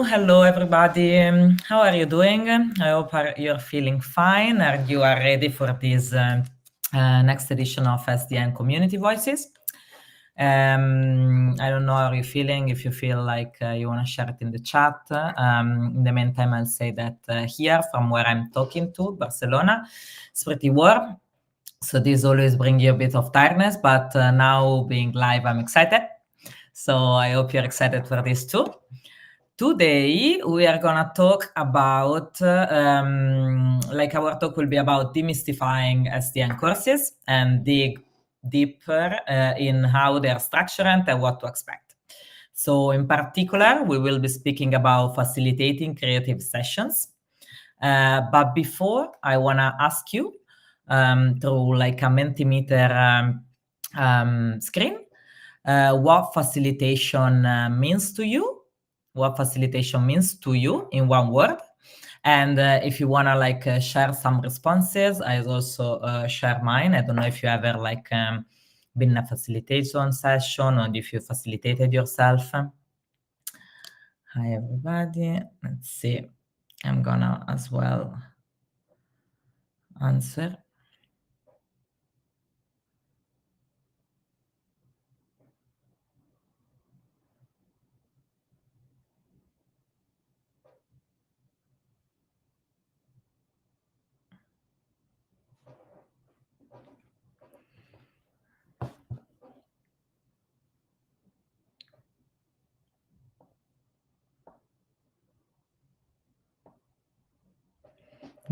hello everybody. How are you doing? I hope you're feeling fine and you are ready for this next edition of SDN Community Voices. I don't know how you're feeling, if you feel like you want to share it in the chat. In the meantime, I'll say that here, from where I'm talking to, Barcelona, it's pretty warm. So this always brings you a bit of tiredness, but now being live, I'm excited. So I hope you're excited for this too. Today, we are going to talk about, our talk will be about demystifying SDN courses and dig deeper in how they are structured and what to expect. So in particular, we will be speaking about facilitating creative sessions. But before, I want to ask you through like a Mentimeter screen, what facilitation means to you. What facilitation means to you in one word. And if you want to share some responses, I also share mine. I don't know if you ever been in a facilitation session or if you facilitated yourself. Hi, everybody. Let's see. I'm gonna as well answer.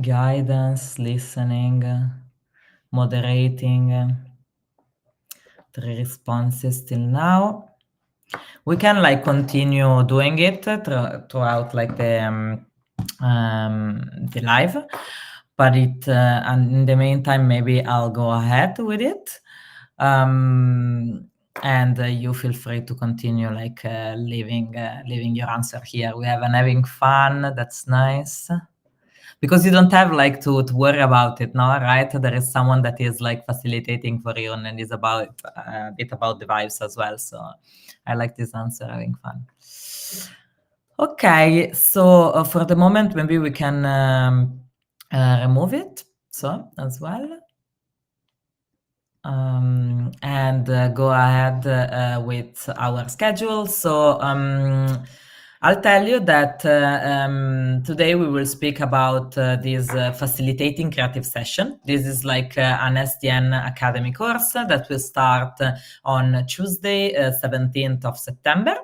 Guidance, listening, moderating, 3 responses till now. We can continue doing it throughout the live, but and in the meantime, maybe I'll go ahead with it. And you feel free to continue leaving your answer here. We have having fun. That's nice. Because you don't have to worry about it, no, right? There is someone that is facilitating for you and is about a bit about the vibes as well. So I like this answer, having fun. Okay, so for the moment, maybe we can remove it. So as well. And go ahead with our schedule. So I'll tell you that today we will speak about this facilitating creative session. This is an SDN Academy course that will start on Tuesday, 17th of September,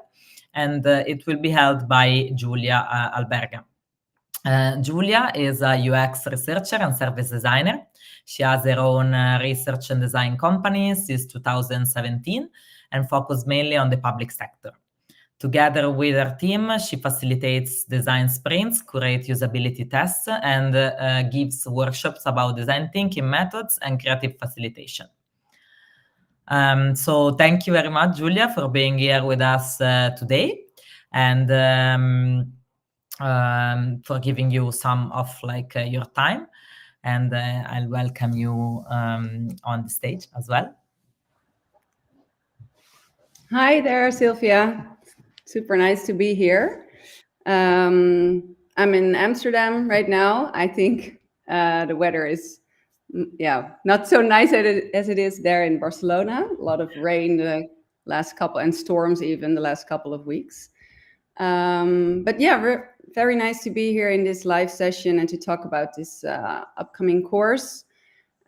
and it will be held by Giulia Alberga. Giulia is a UX researcher and service designer. She has her own research and design company since 2017 and focuses mainly on the public sector. Together with her team, she facilitates design sprints, curates usability tests, and gives workshops about design thinking methods and creative facilitation. So thank you very much, Giulia, for being here with us today, and for giving you some of your time. And I'll welcome you on the stage as well. Hi there, Sylvia. Super nice to be here. I'm in Amsterdam right now. I think the weather is, not so nice as it is there in Barcelona. A lot of rain the last couple, and storms even the last couple of weeks. But yeah, very nice to be here in this live session and to talk about this upcoming course.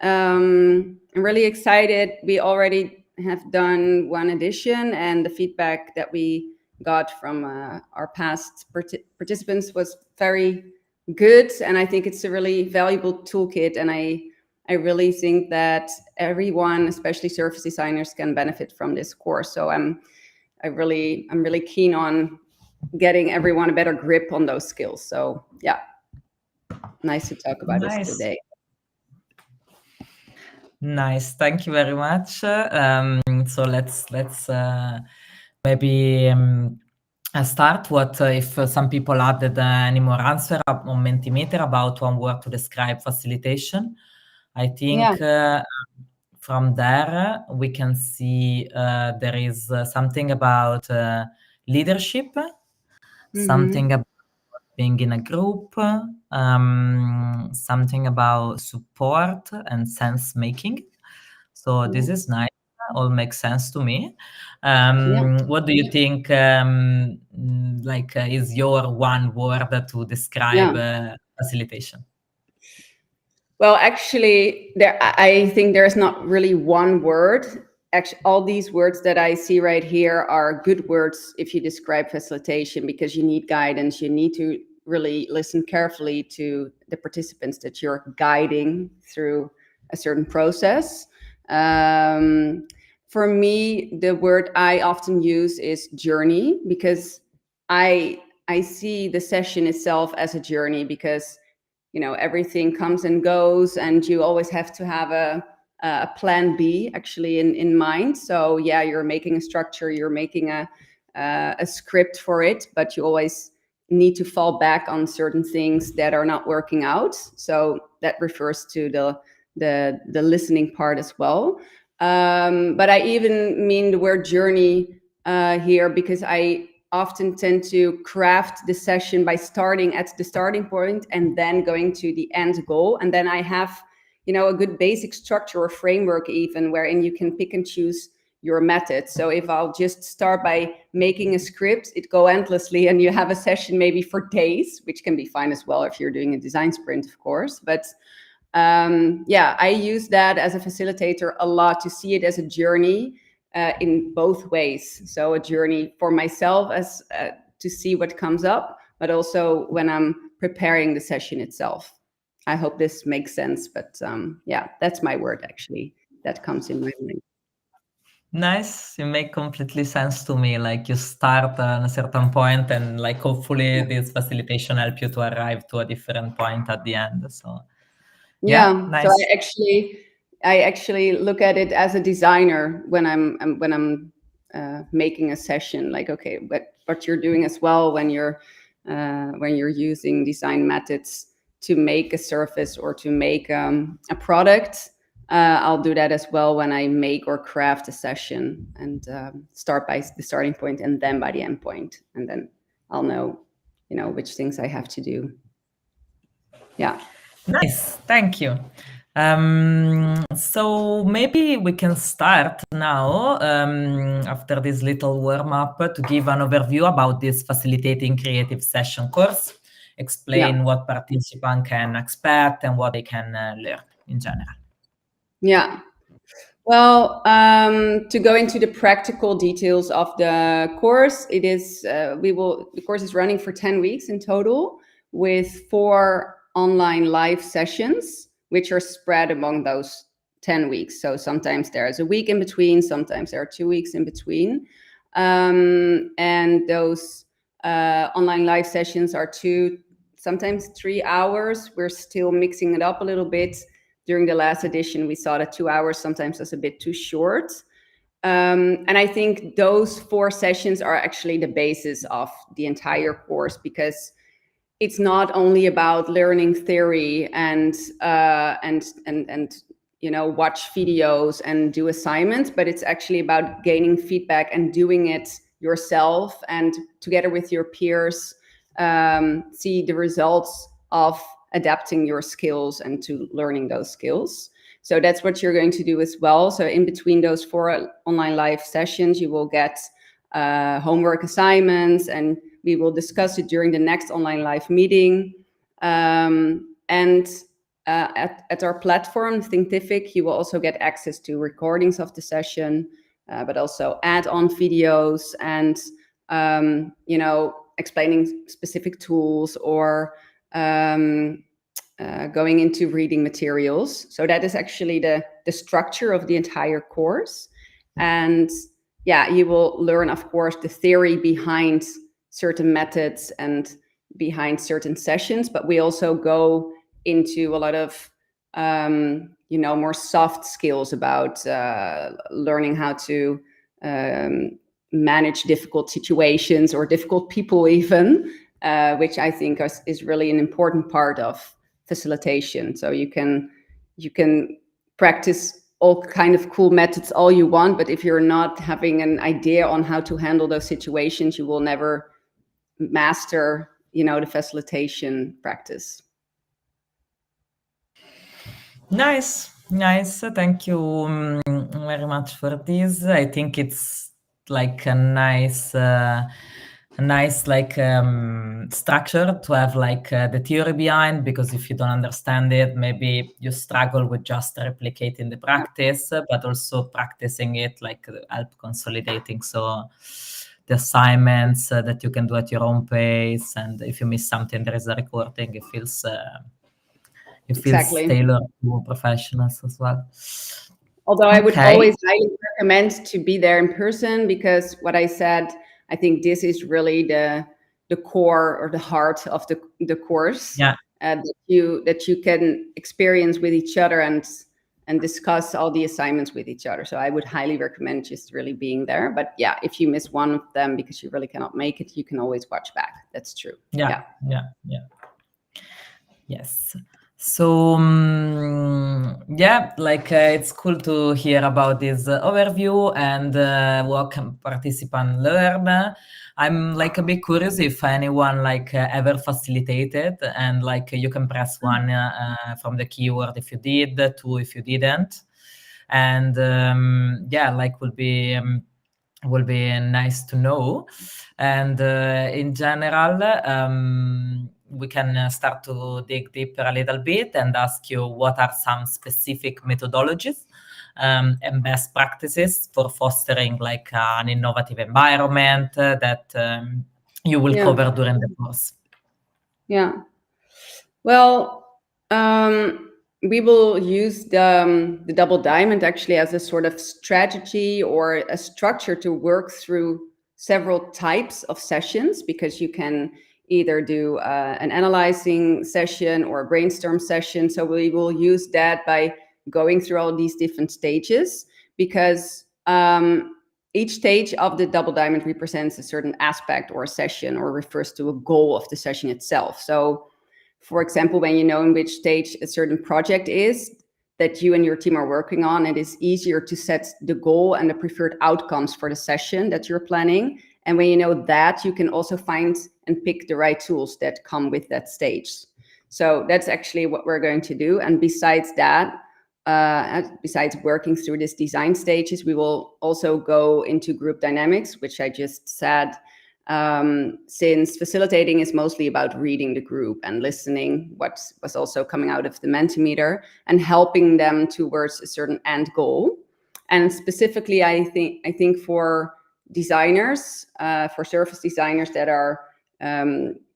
I'm really excited. We already have done one edition, and the feedback that we got from our past participants was very good, and I think it's a really valuable toolkit, and I really think that everyone, especially service designers, can benefit from this course. So I'm really keen on getting everyone a better grip on those skills. So yeah, nice to talk about this today. Nice, thank you very much. So let's maybe start. What if some people added any more answer on Mentimeter about one word to describe facilitation? I think from there we can see there is something about leadership, something about being in a group, something about support and sense making. So this is nice. All makes sense to me. What do you think? Is your one word to describe facilitation? Well, actually, I think there's not really one word. Actually, all these words that I see right here are good words if you describe facilitation, because you need guidance. You need to really listen carefully to the participants that you're guiding through a certain process. For me, the word I often use is journey, because I see the session itself as a journey, because everything comes and goes, and you always have to have a plan B actually in mind. So yeah, you're making a structure, you're making a script for it, but you always need to fall back on certain things that are not working out. So that refers to the listening part as well. But I even mean the word journey here, because I often tend to craft the session by starting at the starting point and then going to the end goal. And then I have, a good basic structure or framework even, wherein you can pick and choose your method. So if I'll just start by making a script, it go endlessly and you have a session maybe for days, which can be fine as well if you're doing a design sprint, of course. But I use that as a facilitator a lot, to see it as a journey in both ways. So a journey for myself as to see what comes up, but also when I'm preparing the session itself. I hope this makes sense, but that's my word actually that comes in my mind. Nice. You make completely sense to me. Like you start at a certain point and like hopefully this facilitation help you to arrive to a different point at the end. So nice. So I actually look at it as a designer when I'm making a session. Like, okay, what you're doing as well when you're using design methods to make a surface or to make a product. I'll do that as well when I make or craft a session, and start by the starting point and then by the end point, and then I'll know, which things I have to do. Yeah. Nice, thank you. So maybe we can start now, after this little warm-up, to give an overview about this Facilitating Creative Session course, explain what participants can expect and what they can learn in general. Yeah. Well, to go into the practical details of the course, it is the course is running for 10 weeks in total, with 4 online live sessions, which are spread among those 10 weeks. So sometimes there's a week in between, sometimes there are 2 weeks in between. And those online live sessions are 2, sometimes 3 hours. We're still mixing it up a little bit. During the last edition, we saw that 2 hours sometimes was a bit too short. And I think those 4 sessions are actually the basis of the entire course, because it's not only about learning theory and watch videos and do assignments, but it's actually about gaining feedback and doing it yourself, and together with your peers, see the results of adapting your skills and to learning those skills. So that's what you're going to do as well. So in between those 4 online live sessions, you will get homework assignments, and we will discuss it during the next online live meeting. And at our platform, Thinkific, you will also get access to recordings of the session, but also add-on videos and, explaining specific tools, or going into reading materials. So that is actually the structure of the entire course. And you will learn, of course, the theory behind certain methods and behind certain sessions, but we also go into a lot of more soft skills about learning how to manage difficult situations or difficult people even, which I think is really an important part of facilitation. So you can practice all kind of cool methods all you want, but if you're not having an idea on how to handle those situations, you will never master the facilitation practice. Nice. Thank you very much for this. I think it's like a nice structure to have like the theory behind, because if you don't understand it, maybe you struggle with just replicating the practice, but also practicing it like help consolidating. So the assignments that you can do at your own pace, and if you miss something, there is a recording. It feels Exactly. tailored to professionals as well. Although I would always highly recommend to be there in person, because what I said, I think this is really the core or the heart of the course. Yeah. That you can experience with each other and discuss all the assignments with each other. So I would highly recommend just really being there. But yeah, if you miss one of them because you really cannot make it, you can always watch back. That's true. Yeah. Yes. So it's cool to hear about this overview and what can participant learn. I'm like a bit curious if anyone ever facilitated, and you can press 1 from the keyword if you did, 2 if you didn't, and will be nice to know. And in general, we can start to dig deeper a little bit and ask you what are some specific methodologies and best practices for fostering an innovative environment that you will cover during the course. Yeah. Well, we will use the double diamond actually as a sort of strategy or a structure to work through several types of sessions, because you can either do an analyzing session or a brainstorm session. So we will use that by going through all these different stages, because each stage of the double diamond represents a certain aspect or a session, or refers to a goal of the session itself. So for example, when you know in which stage a certain project is that you and your team are working on, it is easier to set the goal and the preferred outcomes for the session that you're planning. And when you know that, you can also find and pick the right tools that come with that stage. So that's actually what we're going to do. And besides that, besides working through these design stages, we will also go into group dynamics, which I just said. Since facilitating is mostly about reading the group and listening what was also coming out of the Mentimeter and helping them towards a certain end goal. And specifically, I think for designers, for service designers that are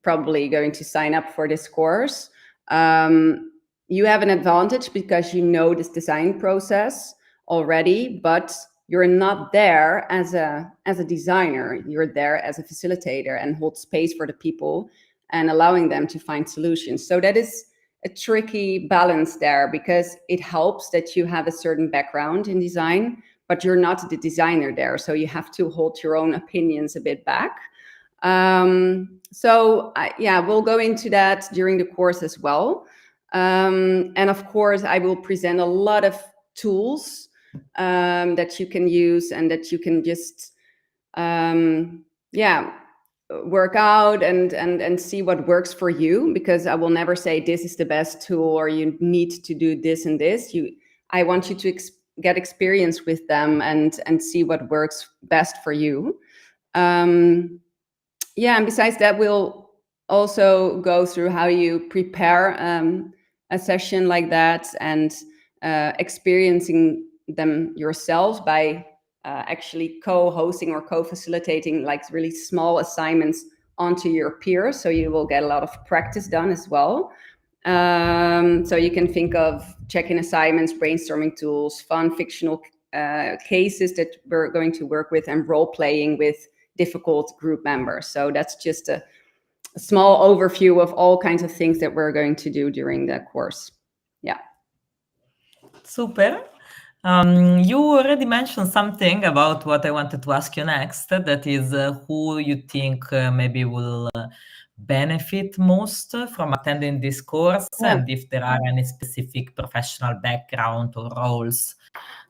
probably going to sign up for this course, you have an advantage because you know this design process already, but you're not there as a designer. You're there as a facilitator and hold space for the people and allowing them to find solutions. So that is a tricky balance there, because it helps that you have a certain background in design, but you're not the designer there. So you have to hold your own opinions a bit back. We'll go into that during the course as well. And of course, I will present a lot of tools that you can use and that you can just work out and see what works for you, because I will never say this is the best tool or you need to do this and this. I want you to get experience with them and see what works best for you. And besides that, we'll also go through how you prepare a session like that, and experiencing them yourselves by actually co-hosting or co-facilitating really small assignments onto your peers. So you will get a lot of practice done as well. So you can think of check-in assignments, brainstorming tools, fun fictional cases that we're going to work with, and role-playing with difficult group members. So that's just a small overview of all kinds of things that we're going to do during the course. Yeah. Super. You already mentioned something about what I wanted to ask you next, that is who you think maybe will benefit most from attending this course, and if there are any specific professional background or roles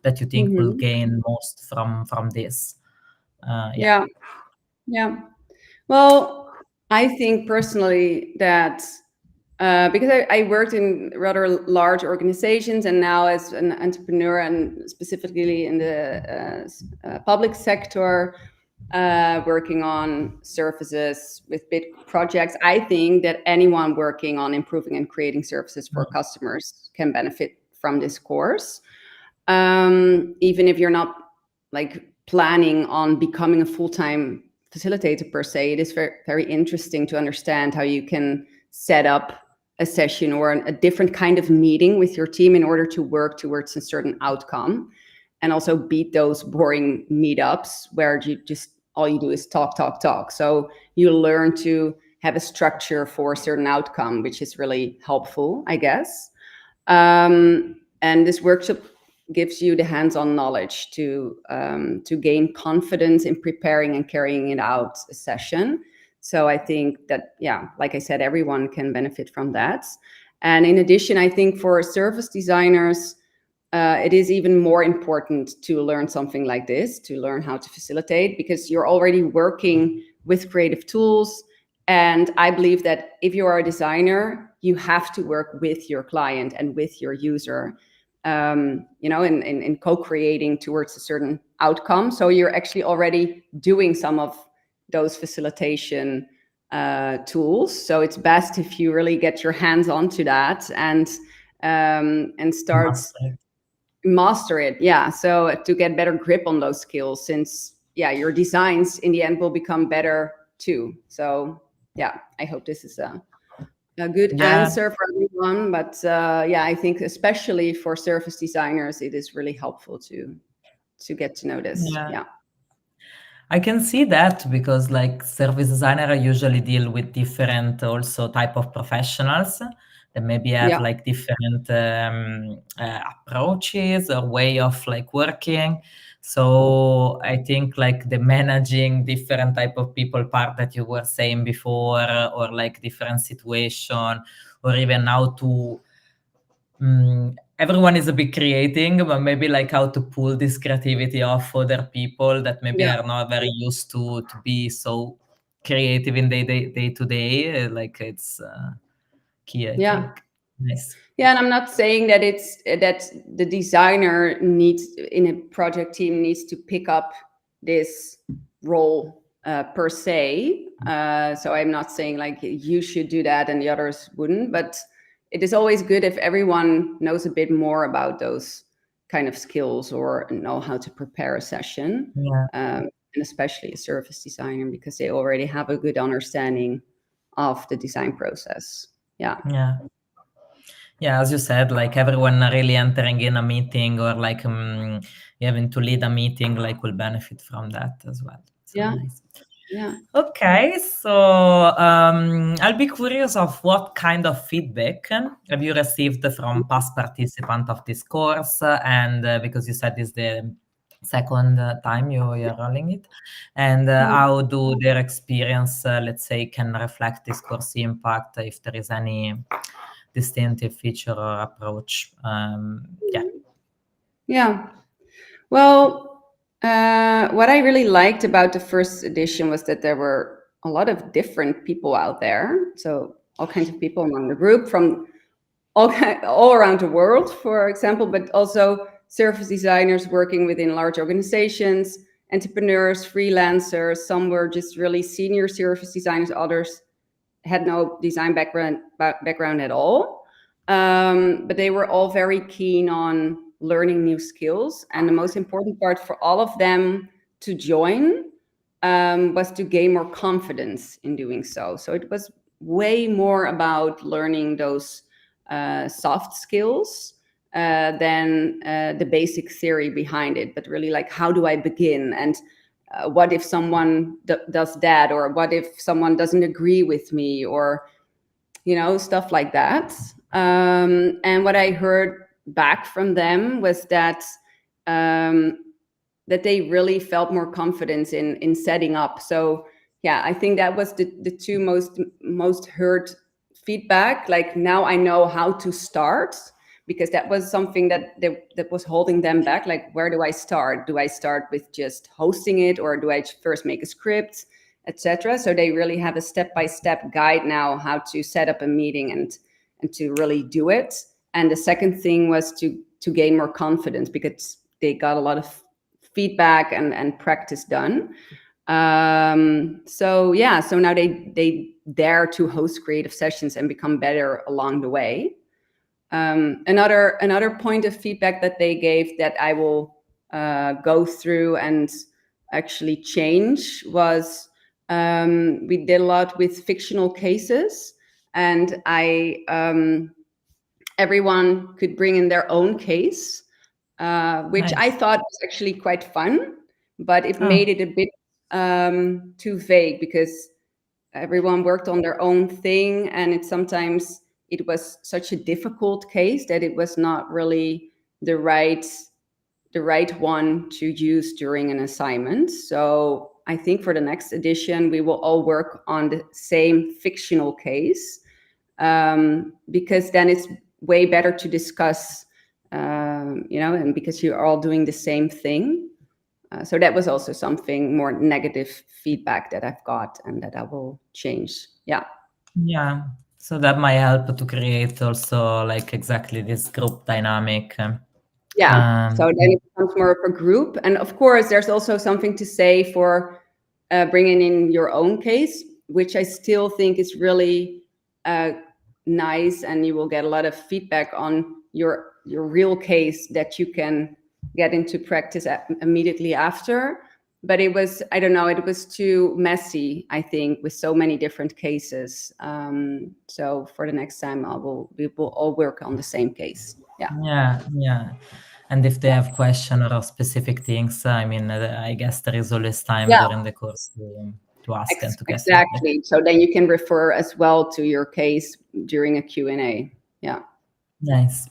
that you think will gain most from this. Well, I think personally that because I worked in rather large organizations, and now as an entrepreneur and specifically in the public sector, working on services with big projects, I think that anyone working on improving and creating services for customers can benefit from this course. Even if you're not like planning on becoming a full-time facilitator per se, it is very, very interesting to understand how you can set up a session or a different kind of meeting with your team in order to work towards a certain outcome, and also beat those boring meetups where you just all you do is talk. So you learn to have a structure for a certain outcome, which is really helpful, I guess. And this workshop gives you the hands-on knowledge to gain confidence in preparing and carrying it out a session. So I think that, yeah, like I said, everyone can benefit from that. And in addition, I think for service designers, it is even more important to learn something like this, to learn how to facilitate, because you're already working with creative tools. And I believe that if you are a designer, you have to work with your client and with your user, in co-creating towards a certain outcome. So you're actually already doing some of those facilitation tools. So it's best if you really get your hands onto that and start master it. Yeah. So to get better grip on those skills, since your designs in the end will become better too. So yeah, I hope this is a good answer for everyone. But I think especially for service designers, it is really helpful to get to know this. Yeah. I can see that because like service designer usually deal with different also type of professionals that maybe have like different approaches or way of like working. So I think like the managing different type of people part that you were saying before, or like different situation, or even how to everyone is a bit creating, but maybe like how to pull this creativity off other people that maybe are not very used to be so creative in day to day. Like it's key, I think. Nice. Yeah, and I'm not saying that it's that the designer needs in a project team needs to pick up this role per se. So I'm not saying like you should do that and the others wouldn't, but it is always good if everyone knows a bit more about those kind of skills or know how to prepare a session, and especially a service designer, because they already have a good understanding of the design process. Yeah, as you said, like everyone really entering in a meeting or like having to lead a meeting, like will benefit from that as well. So nice. Yeah. Okay, so I'll be curious of what kind of feedback have you received from past participants of this course, and because you said this is the second time you're running it, and how do their experience, let's say, can reflect this course impact, if there is any distinctive feature or approach. Well, what I really liked about the first edition was that there were a lot of different people out there. So all kinds of people among the group from all around the world, for example, but also service designers working within large organizations, entrepreneurs, freelancers. Some were just really senior service designers. Others had no design background at all. But they were all very keen on learning new skills. And the most important part for all of them to join was to gain more confidence in doing so. So it was way more about learning those soft skills than the basic theory behind it, but really like, how do I begin? And what if someone does that? Or what if someone doesn't agree with me? Or, stuff like that. And what I heard back from them was that that they really felt more confidence in setting up. So yeah, I think that was the two most heard feedback. Like, now I know how to start, because that was something that was holding them back. Like, where do I start? Do I start with just hosting it, or do I first make a script etc. So they really have a step-by-step guide now how to set up a meeting and to really do it. And the second thing was to gain more confidence, because they got a lot of feedback and practice done. So now they dare to host creative sessions and become better along the way. Another point of feedback that they gave that I will go through and actually change was, we did a lot with fictional cases, and everyone could bring in their own case, which I thought was actually quite fun, but it made it a bit too vague, because everyone worked on their own thing, and sometimes it was such a difficult case that it was not really the right one to use during an assignment. So I think for the next edition, we will all work on the same fictional case, because then it's way better to discuss, and because you're all doing the same thing. So that was also something more negative feedback that I've got and that I will change. Yeah. So that might help to create also like exactly this group dynamic. So then it becomes more of a group. And of course, there's also something to say for bringing in your own case, which I still think is really nice, and you will get a lot of feedback on your real case that you can get into practice immediately after. But it was, I don't know, it was too messy, I think, with so many different cases. So for the next time, we will all work on the same case. Yeah. And if they have questions or specific things, I mean, I guess there is always time during the course to ask and to get exactly feedback. So then you can refer as well to your case during a Q&A. Yeah. Nice.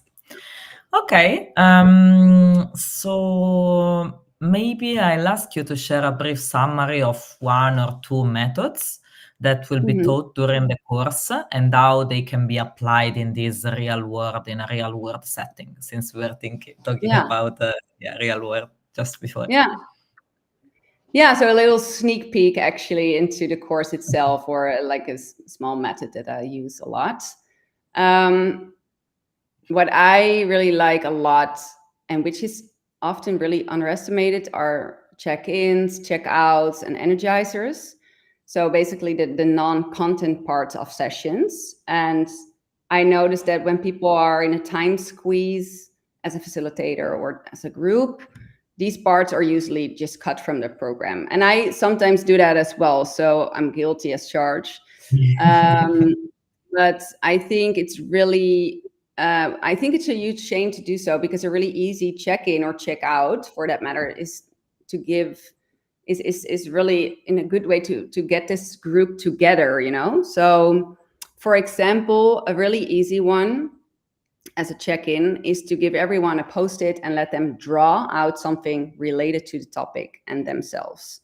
Okay. So maybe I'll ask you to share a brief summary of 1 or 2 methods that will be taught during the course and how they can be applied in a real world setting, since we were talking about real world just before. So a little sneak peek actually into the course itself, or like a small method that I use a lot. What I really like a lot, and which is often really underestimated, are check-ins, check-outs, and energizers. So basically the non-content parts of sessions. And I noticed that when people are in a time squeeze as a facilitator or as a group, these parts are usually just cut from the program. And I sometimes do that as well. So I'm guilty as charged. But I think it's really, I think it's a huge shame to do so, because a really easy check-in or check-out, for that matter, is to give, is really in a good way to get this group together, So for example, a really easy one as a check-in is to give everyone a post-it and let them draw out something related to the topic and themselves.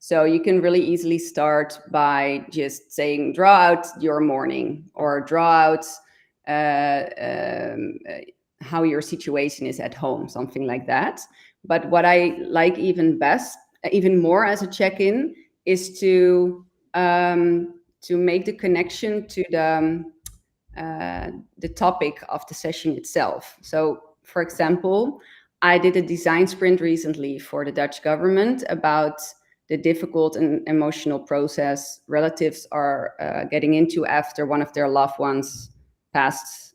So you can really easily start by just saying, draw out your morning, or draw out how your situation is at home, something like that. But what I like even more as a check-in is to make the connection to the topic of the session itself. So, for example, I did a design sprint recently for the Dutch government about the difficult and emotional process relatives are getting into after one of their loved ones passed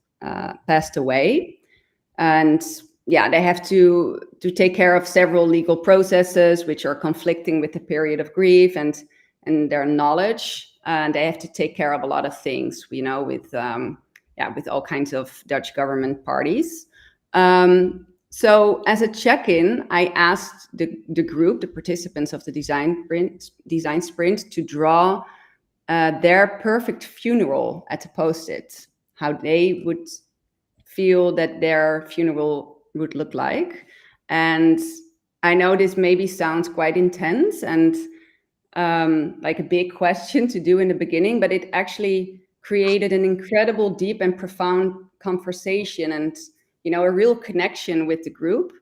away. And they have to take care of several legal processes which are conflicting with the period of grief and their knowledge. And they have to take care of a lot of things, with all kinds of Dutch government parties. So as a check-in, I asked the group, the participants of the design sprint, to draw their perfect funeral at a post-it, how they would feel that their funeral would look like. And I know this maybe sounds quite intense and like a big question to do in the beginning, but it actually created an incredible, deep and profound conversation and, a real connection with the group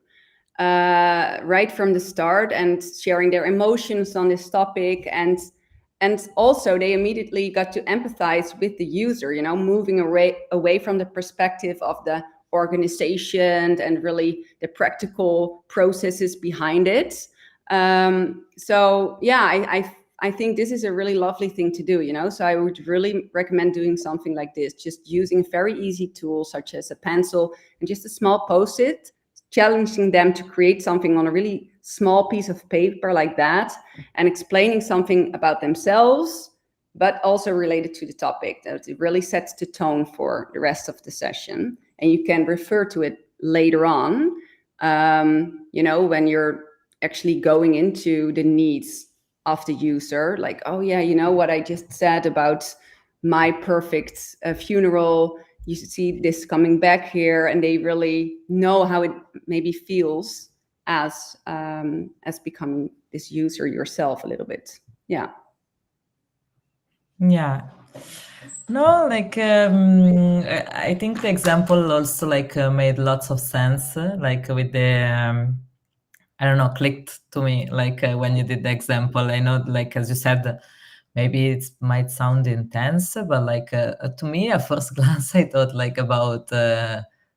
right from the start, and sharing their emotions on this topic. And And also they immediately got to empathize with the user, you know, moving away from the perspective of the organization and really the practical processes behind it. So yeah, I think this is a really lovely thing to do, you know, so I would really recommend doing something like this, just using very easy tools such as a pencil and just a small post-it, challenging them to create something on a really small piece of paper like that, and explaining something about themselves, but also related to the topic. That it really sets the tone for the rest of the session, and you can refer to it later on, you know, when you're actually going into the needs of the user, like, oh yeah, you know what I just said about my perfect funeral, you see this coming back here, and they really know how it maybe feels as becoming this user yourself a little bit. Yeah. Yeah. No, like I think the example also like made lots of sense, like with the I don't know, clicked to me like when you did the example. I know, like as you said, maybe it might sound intense, but like to me at first glance, I thought like about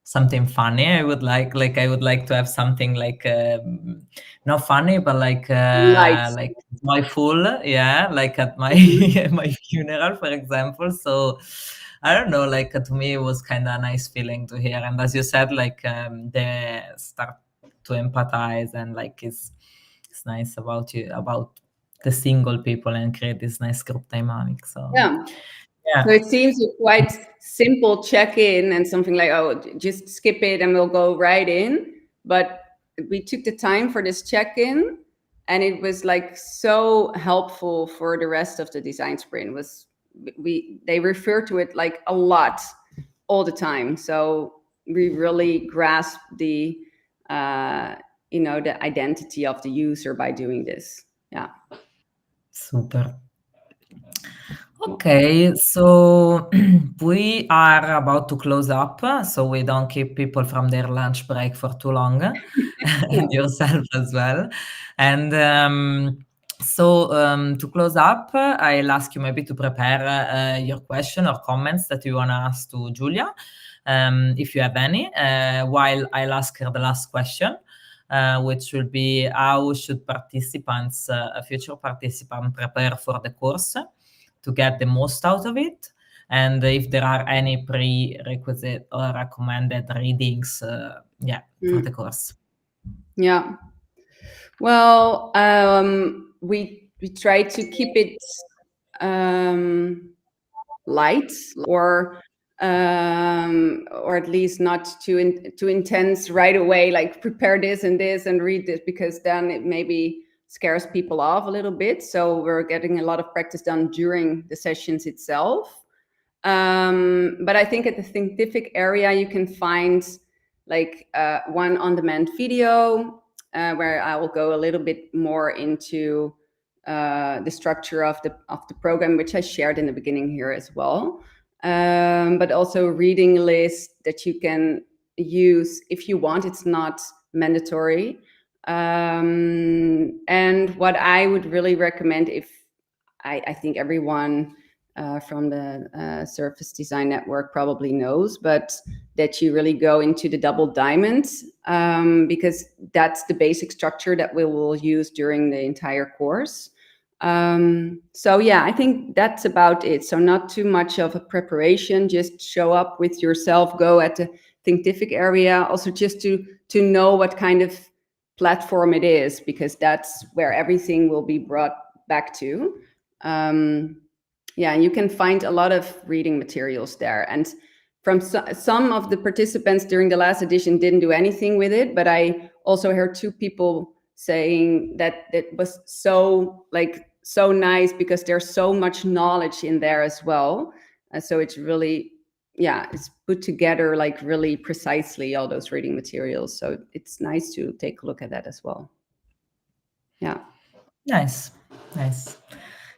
something funny. I would like to have something like not funny, but like joyful, yeah, like at my my funeral, for example. So I don't know, like to me it was kind of a nice feeling to hear. And as you said, like they start to empathize, and like it's nice about the single people and create this nice group dynamic. So Yeah. yeah. So it seems a quite simple check-in and something like, oh, just skip it and we'll go right in. But we took the time for this check-in, and it was like so helpful for the rest of the design sprint. They refer to it like a lot all the time. So we really grasp the you know, the identity of the user by doing this. Yeah. Super. Okay, so we are about to close up, so we don't keep people from their lunch break for too long, and yourself as well. And so to close up, I'll ask you maybe to prepare your question or comments that you want to ask to Julia, if you have any, while I'll ask her the last question. Which will be, how should participants, future participants, prepare for the course to get the most out of it, and if there are any prerequisite or recommended readings, for the course. Yeah. Well, we try to keep it light, or at least not too intense right away, like prepare this and read this, because then it maybe scares people off a little bit. So we're getting a lot of practice done during the sessions itself. But I think at the scientific area, you can find like one on-demand video where I will go a little bit more into the structure of the program, which I shared in the beginning here as well. But also a reading list that you can use if you want. It's not mandatory. And what I would really recommend, if I think everyone from the Surface Design Network probably knows, but that you really go into the double diamond, because that's the basic structure that we will use during the entire course. So yeah, I think that's about it. So not too much of a preparation, just show up with yourself, go at the scientific area, also just to know what kind of platform it is, because that's where everything will be brought back to. Yeah, and you can find a lot of reading materials there. And from some of the participants during the last edition didn't do anything with it, but I also heard 2 people saying that it was so nice, because there's so much knowledge in there as well. So it's really, yeah, it's put together like really precisely, all those reading materials. So it's nice to take a look at that as well. Yeah. Nice.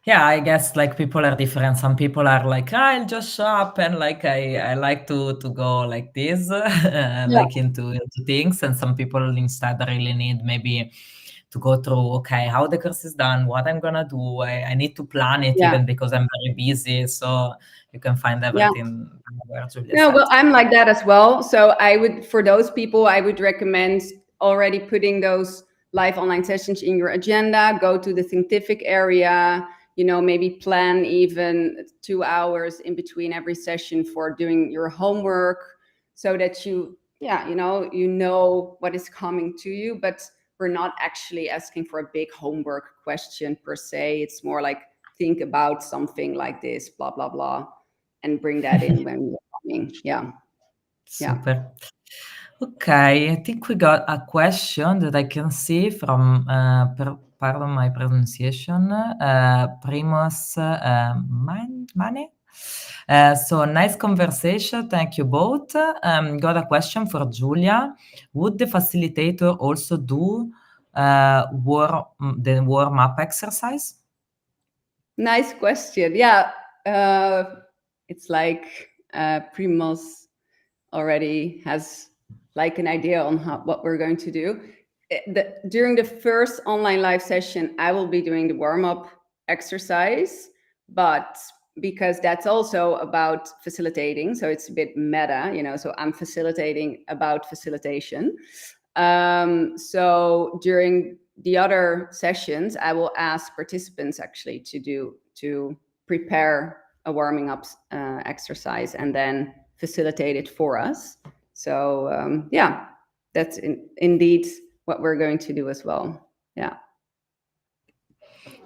Yeah, I guess like people are different. Some people are like, I'll just show up, and like I like to go like this, like into things. And some people instead really need maybe go through, okay, how the course is done, what I'm gonna do. I need to plan it even because I'm very busy. So you can find everything where Julia said. Well, I'm like that as well. So for those people, I would recommend already putting those live online sessions in your agenda. Go to the Thinkific area, maybe plan even 2 hours in between every session for doing your homework, so that you know what is coming to you. But we're not actually asking for a big homework question per se. It's more like, think about something like this, blah, blah, blah, and bring that in when you're coming. Yeah. Super. Okay, I think we got a question that I can see from, pardon my pronunciation, Primus Mane. So nice conversation. Thank you both. Got a question for Julia. Would the facilitator also do the warm-up exercise? Nice question. Yeah. It's like Primus already has like an idea on what we're going to do. During the first online live session, I will be doing the warm-up exercise, but because that's also about facilitating, so it's a bit meta, so I'm facilitating about facilitation. So during the other sessions, I will ask participants actually to prepare a warming up exercise and then facilitate it for us. So yeah, that's indeed what we're going to do as well. Yeah.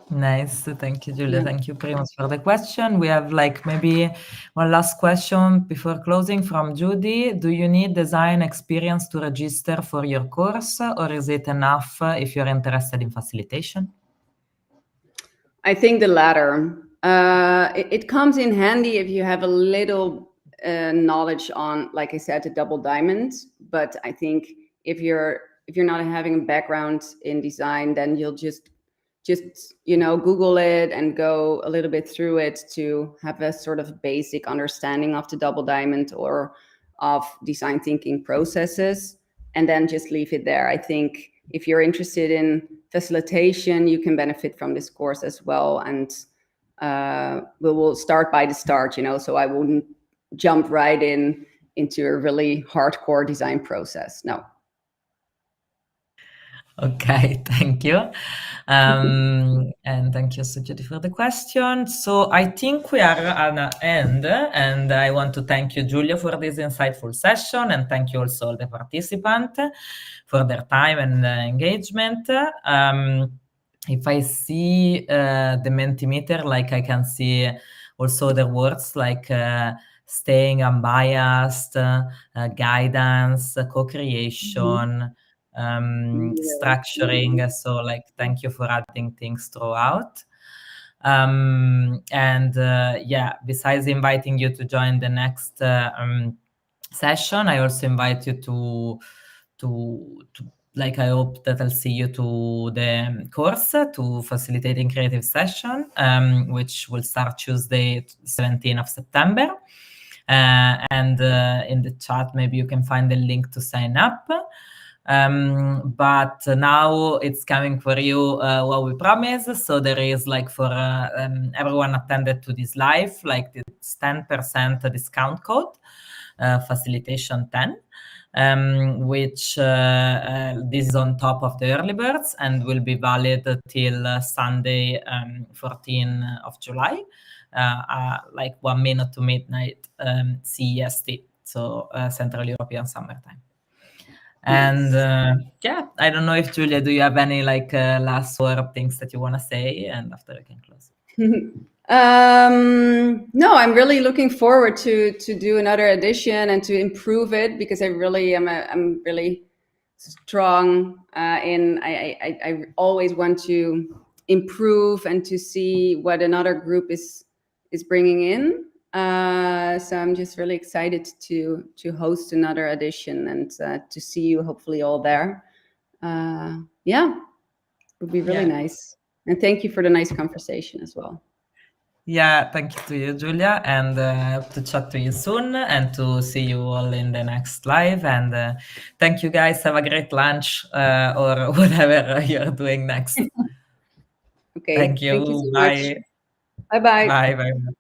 Nice. Thank you, Julia. Thank you, Primus, for the question. We have like maybe one last question before closing from Judy. Do you need design experience to register for your course, or is it enough if you're interested in facilitation? I think the latter. It comes in handy if you have a little knowledge on, like I said, the double diamond. But I think if you're not having a background in design, then you'll just Google it and go a little bit through it to have a sort of basic understanding of the double diamond or of design thinking processes, and then just leave it there. I think if you're interested in facilitation, you can benefit from this course as well. And we will start by the start, so I wouldn't jump right into a really hardcore design process. No. Okay, thank you. And thank you, Judy, for the question. So I think we are at the end, and I want to thank you, Julia, for this insightful session, and thank you also all the participants for their time and engagement. If I see the Mentimeter, like I can see also the words like staying unbiased, guidance, co-creation, structuring. So like, thank you for adding things throughout. And yeah, besides inviting you to join the next session, I also invite you to like, I hope that I'll see you to the course, to Facilitating Creative Session, which will start Tuesday, 17th of September. And in the chat, maybe you can find the link to sign up. But now it's coming for you what we promised. So there is like for everyone attended to this live, like this 10% discount code, facilitation 10. Which this is on top of the early birds and will be valid till Sunday, 14th of July, like 1 minute to midnight CEST, so Central European Summertime. And yeah, I don't know if, Julia, do you have any like last word things that you want to say, and after I can close. No, I'm really looking forward to do another edition and to improve it, because I really am I'm really strong in I always want to improve and to see what another group is bringing in. So I'm just really excited to host another edition and to see you hopefully all there. Yeah, it would be really nice. And thank you for the nice conversation as well. Yeah, thank you to you, Julia, and to chat to you soon and to see you all in the next live. And thank you guys. Have a great lunch or whatever you're doing next. Okay. Thank you. Thank you so much. Bye. Bye bye. Bye. Bye.